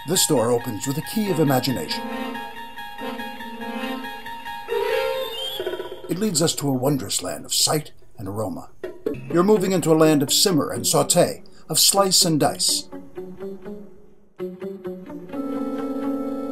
This door opens with a key of imagination. It leads us to a wondrous land of sight and aroma. You're moving into a land of simmer and saute, of slice and dice.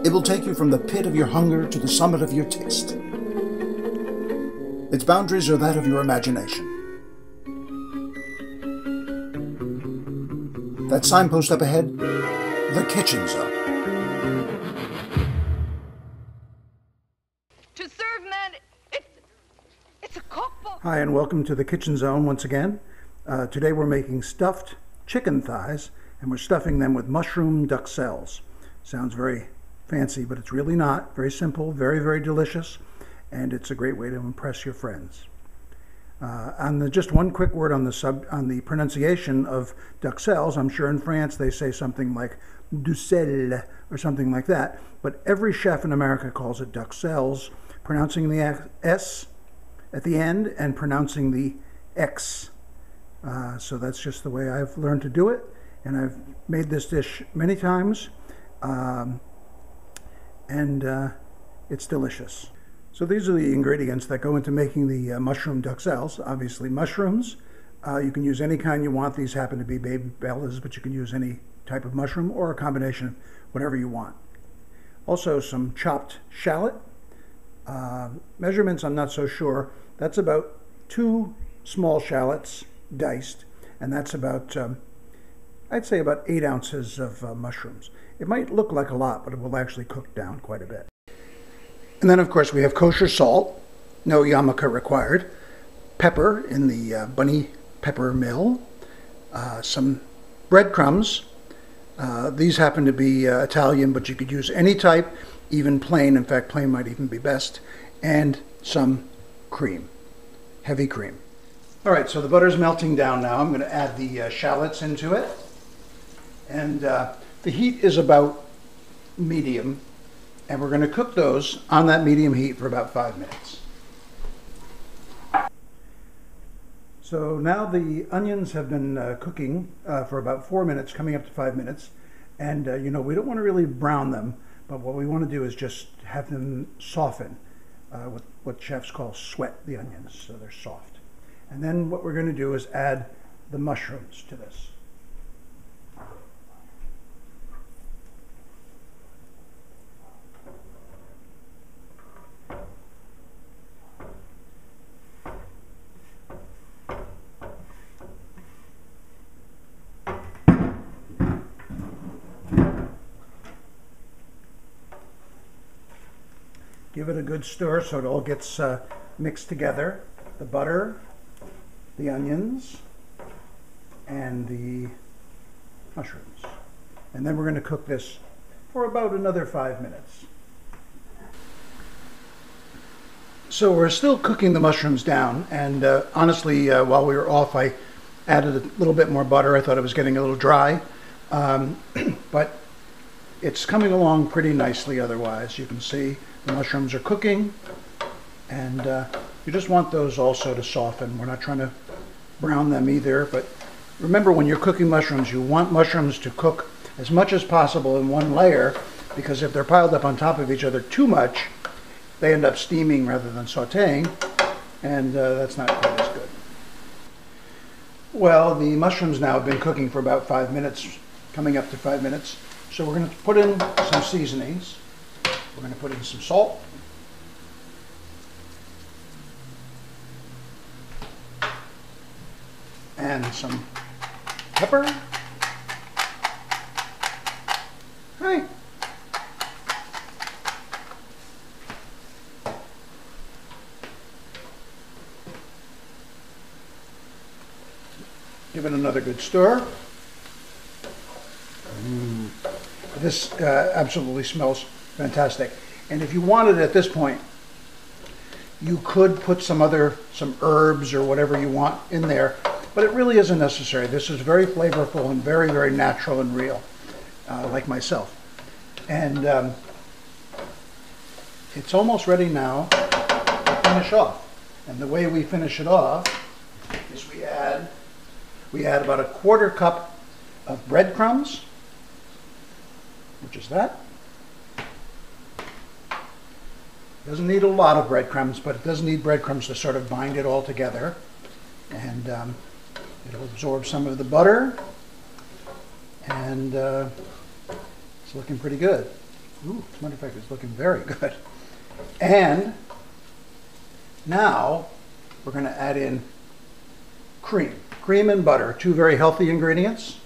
It will take you from the pit of your hunger to the summit of your taste. Its boundaries are that of your imagination. That signpost up ahead, the kitchen zone. To serve men, it's a cookbook. Hi, and welcome to the kitchen zone once again. Today we're making stuffed chicken thighs, and we're stuffing them with mushroom duxelles. Sounds very fancy, but it's really not. Very simple, very, very delicious, and it's a great way to impress your friends. Just one quick word on the pronunciation of duxelles. I'm sure in France they say something like Duxelle or something like that, but every chef in America calls it duxelles, pronouncing the S at the end and pronouncing the X. So that's just the way I've learned to do it, and I've made this dish many times, and it's delicious. So these are the ingredients that go into making the mushroom duxelles. Obviously mushrooms. You can use any kind you want. These happen to be baby bellas, but you can use any type of mushroom or a combination of whatever you want. Also some chopped shallot. Measurements I'm not so sure. That's about 2 small shallots diced, and that's about, I'd say about 8 ounces of mushrooms. It might look like a lot, but it will actually cook down quite a bit. And then, of course, we have kosher salt, no yarmulke required, pepper in the bunny pepper mill, some breadcrumbs. These happen to be Italian, but you could use any type, even plain. In fact, plain might even be best. And some cream, heavy cream. All right, so the butter's melting down now. I'm going to add the shallots into it. And the heat is about medium. And we're going to cook those on that medium heat for about 5 minutes. So now the onions have been cooking for about 4 minutes, coming up to 5 minutes. And you know, we don't want to really brown them, but what we want to do is just have them soften, what chefs call sweat the onions, so they're soft. And then what we're going to do is add the mushrooms to this. Give it a good stir so it all gets mixed together. The butter, the onions, and the mushrooms. And then we're going to cook this for about another 5 minutes. So we're still cooking the mushrooms down, and honestly, while we were off, I added a little bit more butter. I thought it was getting a little dry, but it's coming along pretty nicely otherwise. You can see the mushrooms are cooking, and you just want those also to soften. We're not trying to brown them either, but remember, when you're cooking mushrooms, you want mushrooms to cook as much as possible in one layer, because if they're piled up on top of each other too much, they end up steaming rather than sauteing, and that's not quite as good. Well, the mushrooms now have been cooking for about 5 minutes, coming up to 5 minutes, so we're going to put in some seasonings. We're going to put in some salt, and some pepper. Right. Give it another good stir. This absolutely smells fantastic. And if you wanted at this point, you could put some herbs or whatever you want in there, but it really isn't necessary. This is very flavorful and very, very natural and real, like myself. And it's almost ready now to finish off. And the way we finish it off is we add about a 1/4 cup of breadcrumbs. which is that. Doesn't need a lot of breadcrumbs, but it does need breadcrumbs to sort of bind it all together. And it'll absorb some of the butter. And it's looking pretty good. Ooh, as a matter of fact, it's looking very good. And now we're going to add in cream. Cream and butter, two very healthy ingredients.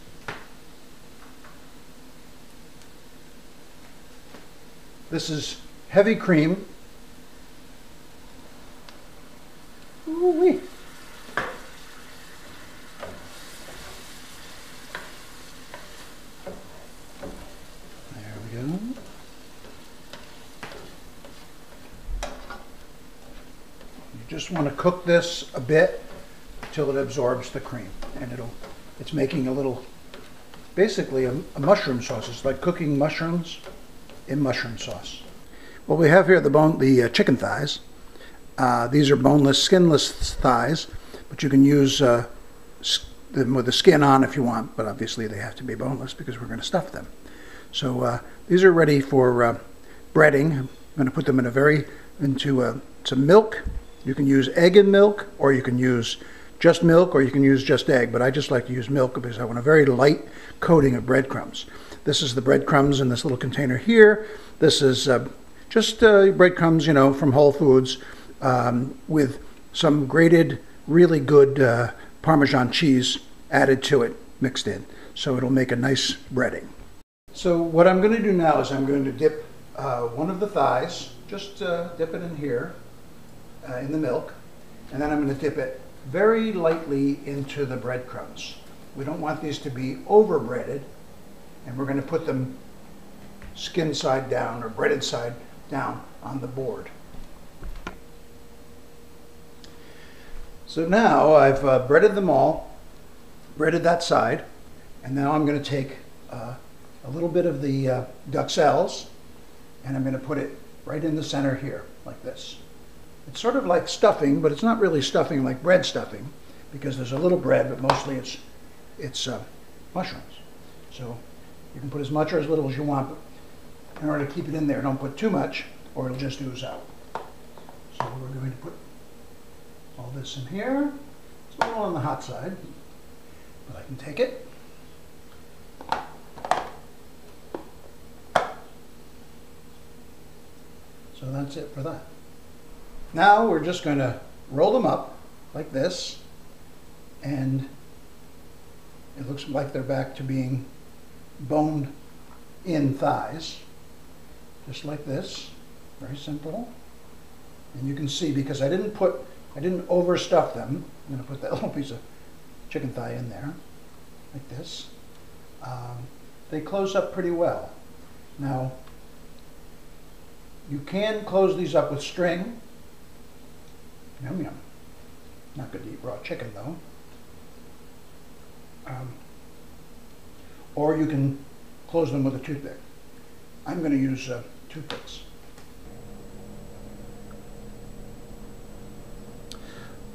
This is heavy cream. Ooh-wee. There we go. You just want to cook this a bit till it absorbs the cream, and it's making a little, basically a mushroom sauce. It's like cooking mushrooms in mushroom sauce. Well, we have here the chicken thighs. These are boneless, skinless thighs, but you can use them with the skin on if you want, but obviously they have to be boneless because we're going to stuff them. So these are ready for breading. I'm going to put them into some milk. You can use egg and milk, or you can use just milk, or you can use just egg, but I just like to use milk because I want a very light coating of breadcrumbs. This is the breadcrumbs in this little container here. This is just breadcrumbs, you know, from Whole Foods with some grated, really good Parmesan cheese added to it, mixed in. So it'll make a nice breading. So what I'm going to do now is I'm going to dip one of the thighs, just dip it in here, in the milk, and then I'm going to dip it very lightly into the breadcrumbs. We don't want these to be over breaded, and we're going to put them skin side down or breaded side down on the board. So now I've breaded them all, breaded that side, and now I'm going to take a little bit of the duxelles, and I'm going to put it right in the center here, like this. It's sort of like stuffing, but it's not really stuffing like bread stuffing, because there's a little bread, but mostly it's mushrooms. So you can put as much or as little as you want, but in order to keep it in there, don't put too much, or it'll just ooze out. So we're going to put all this in here. It's a little on the hot side, but I can take it. So that's it for that. Now we're just going to roll them up like this, and it looks like they're back to being bone-in thighs, just like this. Very simple. And you can see, because I didn't overstuff them, I'm going to put that little piece of chicken thigh in there, like this. They close up pretty well. Now, you can close these up with string. Yum yum. Not good to eat raw chicken though. Or you can close them with a toothpick. I'm going to use toothpicks.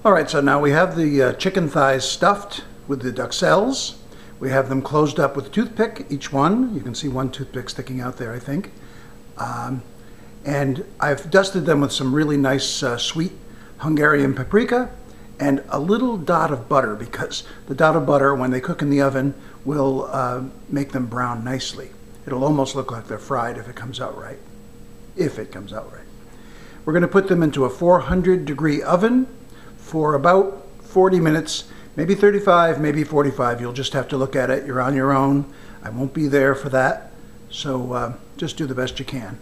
Alright, so now we have the chicken thighs stuffed with the duxelles. We have them closed up with a toothpick, each one. You can see one toothpick sticking out there, I think. And I've dusted them with some really nice sweet Hungarian paprika and a little dot of butter, because the dot of butter, when they cook in the oven, will make them brown nicely. It'll almost look like they're fried if it comes out right. If it comes out right. We're going to put them into a 400-degree oven for about 40 minutes, maybe 35, maybe 45. You'll just have to look at it. You're on your own. I won't be there for that. So just do the best you can.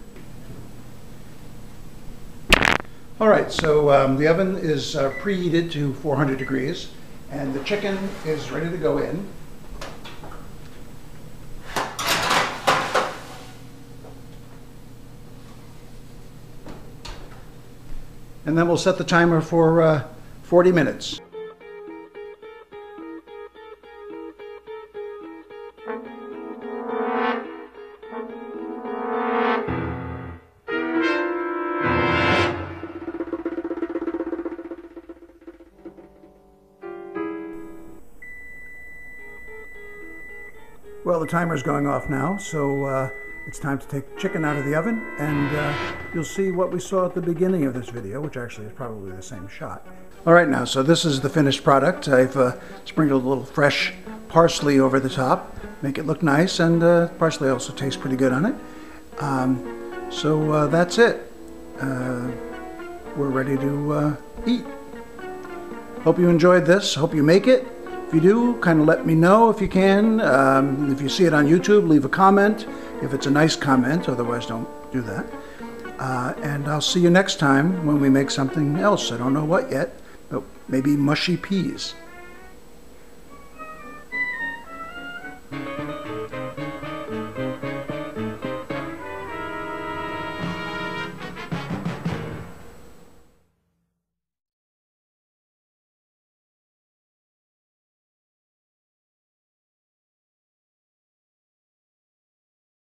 All right, so the oven is preheated to 400 degrees, and the chicken is ready to go in. And then we'll set the timer for 40 minutes. Well, the timer's going off now, so it's time to take the chicken out of the oven, and you'll see what we saw at the beginning of this video, which actually is probably the same shot. All right, now, so this is the finished product. I've sprinkled a little fresh parsley over the top, make it look nice, and parsley also tastes pretty good on it. So that's it. We're ready to eat. Hope you enjoyed this. Hope you make it. If you do, kind of let me know if you can. If you see it on YouTube, leave a comment. If it's a nice comment, otherwise don't do that. And I'll see you next time when we make something else. I don't know what yet, but maybe mushy peas.